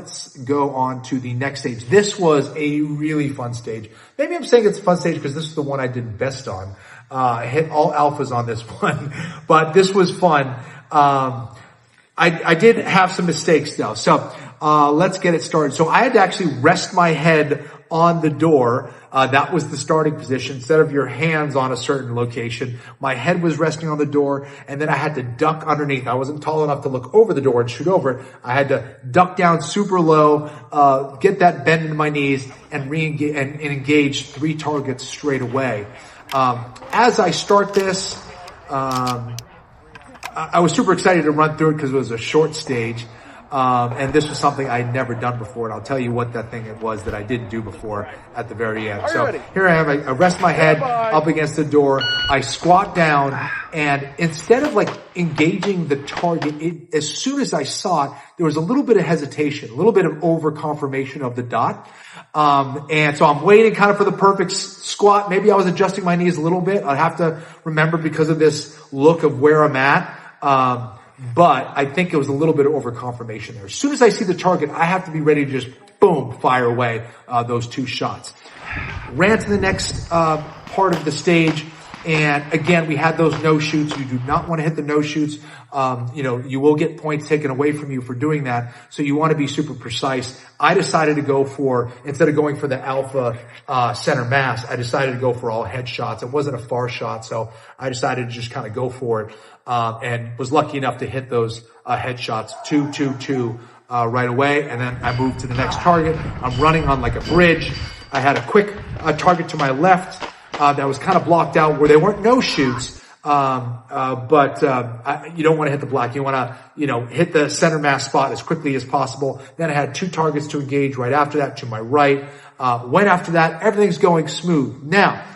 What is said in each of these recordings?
Let's go on to the next stage. This was a really fun stage. Maybe I'm saying it's a fun stage because this is the one I did best on. I hit all alphas on this one, but this was fun. I did have some mistakes though. So, let's get it started. So I had to actually rest my head on the door. That was the starting position. Instead of your hands on a certain location, my head was resting on the door, and then I had to duck underneath. I wasn't tall enough to look over the door and shoot over it. I had to duck down super low, get that bend in my knees, and re-engage and engage 3 targets straight away. As I start this, I was super excited to run through it because it was a short stage. And this was something I'd never done before. And I'll tell you what that thing it was that I didn't do before at the very end. So here I am. I rest my head up against the door. I squat down, and instead of like engaging the target, as soon as I saw it, there was a little bit of hesitation, a little bit of over confirmation of the dot. And so I'm waiting kind of for the perfect squat. Maybe I was adjusting my knees a little bit. I have to remember because of this look of where I'm at. But I think it was a little bit of over confirmation there. As soon as I see the target, I have to be ready to just boom, fire away, those 2 shots. Ran to the next, part of the stage. And again, we had those no shoots. You do not want to hit the no shoots. You will get points taken away from you for doing that. So you want to be super precise. I decided to go for, instead of going for the alpha, center mass, I decided to go for all headshots. It wasn't a far shot. So I decided to just kind of go for it. And was lucky enough to hit those, headshots, 2, right away. And then I moved to the next target. I'm running on like a bridge. I had a quick, target to my left. That was kind of blocked out where there weren't no shoots. You don't want to hit the black. You want to, hit the center mass spot as quickly as possible. Then I had 2 targets to engage right after that to my right. Went after that. Everything's going smooth. Now,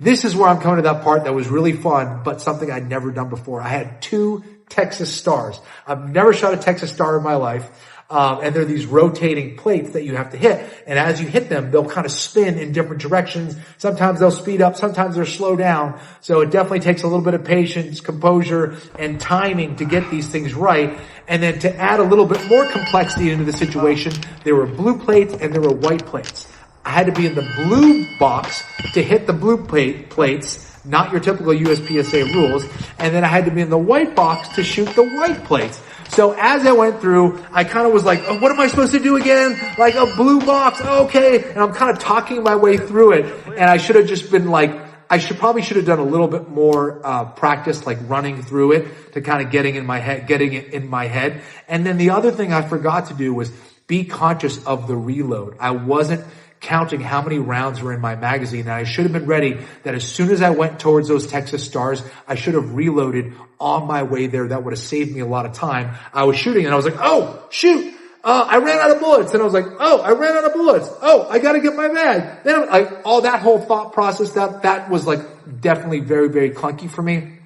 this is where I'm coming to that part that was really fun, but something I'd never done before. I had 2 Texas stars. I've never shot a Texas star in my life. And they're these rotating plates that you have to hit. And as you hit them, they'll kind of spin in different directions. Sometimes they'll speed up. Sometimes they'll slow down. So it definitely takes a little bit of patience, composure, and timing to get these things right. And then to add a little bit more complexity into the situation, there were blue plates and there were white plates. I had to be in the blue box to hit the blue plates, not your typical USPSA rules. And then I had to be in the white box to shoot the white plates. So as I went through, I kind of was like, oh, what am I supposed to do again? Like a blue box. Okay. And I'm kind of talking my way through it. And I should have just been like, probably should have done a little bit more, practice, like running through it to kind of getting it in my head. And then the other thing I forgot to do was be conscious of the reload. I wasn't counting how many rounds were in my magazine, and I should have been ready that as soon as I went towards those Texas stars, I should have reloaded on my way there. That would have saved me a lot of time. I was shooting and I was like, oh, shoot. I ran out of bullets. And I was like, oh, I ran out of bullets. Oh, I got to get my mag. Then all that whole thought process, that was like definitely very, very clunky for me.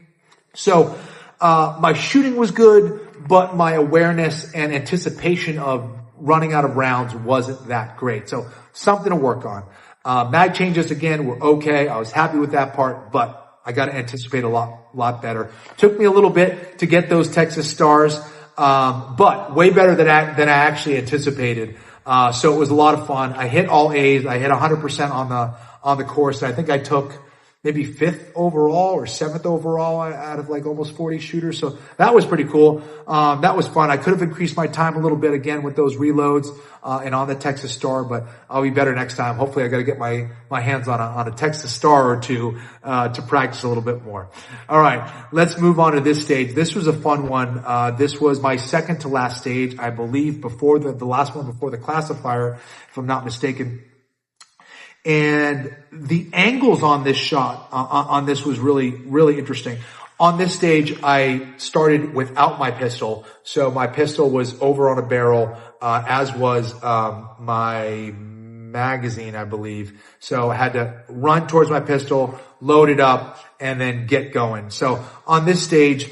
So, my shooting was good, but my awareness and anticipation of running out of rounds wasn't that great. So something to work on. Mag changes again were okay. I was happy with that part, but I got to anticipate a lot better. Took me a little bit to get those Texas stars, but way better than I actually anticipated. So it was a lot of fun. I hit all A's. I hit 100% on the course. I think I took maybe 5th overall or 7th overall out of like almost 40 shooters. So that was pretty cool. That was fun. I could have increased my time a little bit again with those reloads, and on the Texas star, but I'll be better next time. Hopefully I got to get my hands on a Texas star or 2, to practice a little bit more. All right. Let's move on to this stage. This was a fun one. This was my second to last stage, I believe, before the last one before the classifier, if I'm not mistaken. And the angles on this shot, on this was really, really interesting. On this stage, I started without my pistol. So my pistol was over on a barrel, as was, my magazine, I believe. So I had to run towards my pistol, load it up, and then get going. So on this stage,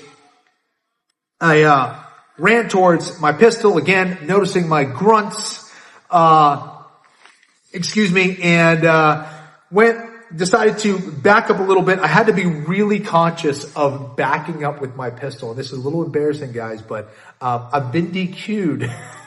I, ran towards my pistol again, noticing my grunts, and went decided to back up a little bit. I had to be really conscious of backing up with my pistol. And this is a little embarrassing, guys, but I've been DQ'd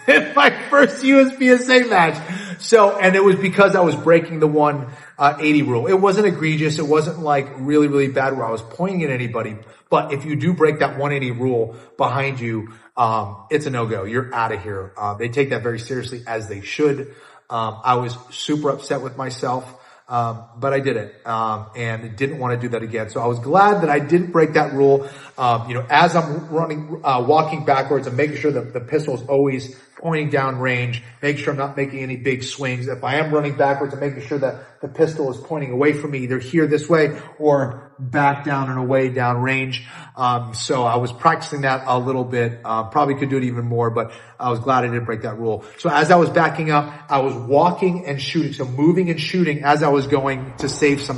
in my first USPSA match. So, and it was because I was breaking the 180 rule. It wasn't egregious. It wasn't like really, really bad where I was pointing at anybody. But if you do break that 180 rule behind you, it's a no-go. You're out of here. They take that very seriously, as they should. I was super upset with myself. But I did it, and didn't want to do that again. So I was glad that I didn't break that rule. As I'm walking backwards, I'm making sure that the pistol is always pointing down range, making sure I'm not making any big swings. If I am running backwards, I'm making sure that the pistol is pointing away from me, either here this way or back down and away down range. So I was practicing that a little bit. Probably could do it even more, but I was glad I didn't break that rule. So as I was backing up, I was walking and shooting. So moving and shooting as I was going to save some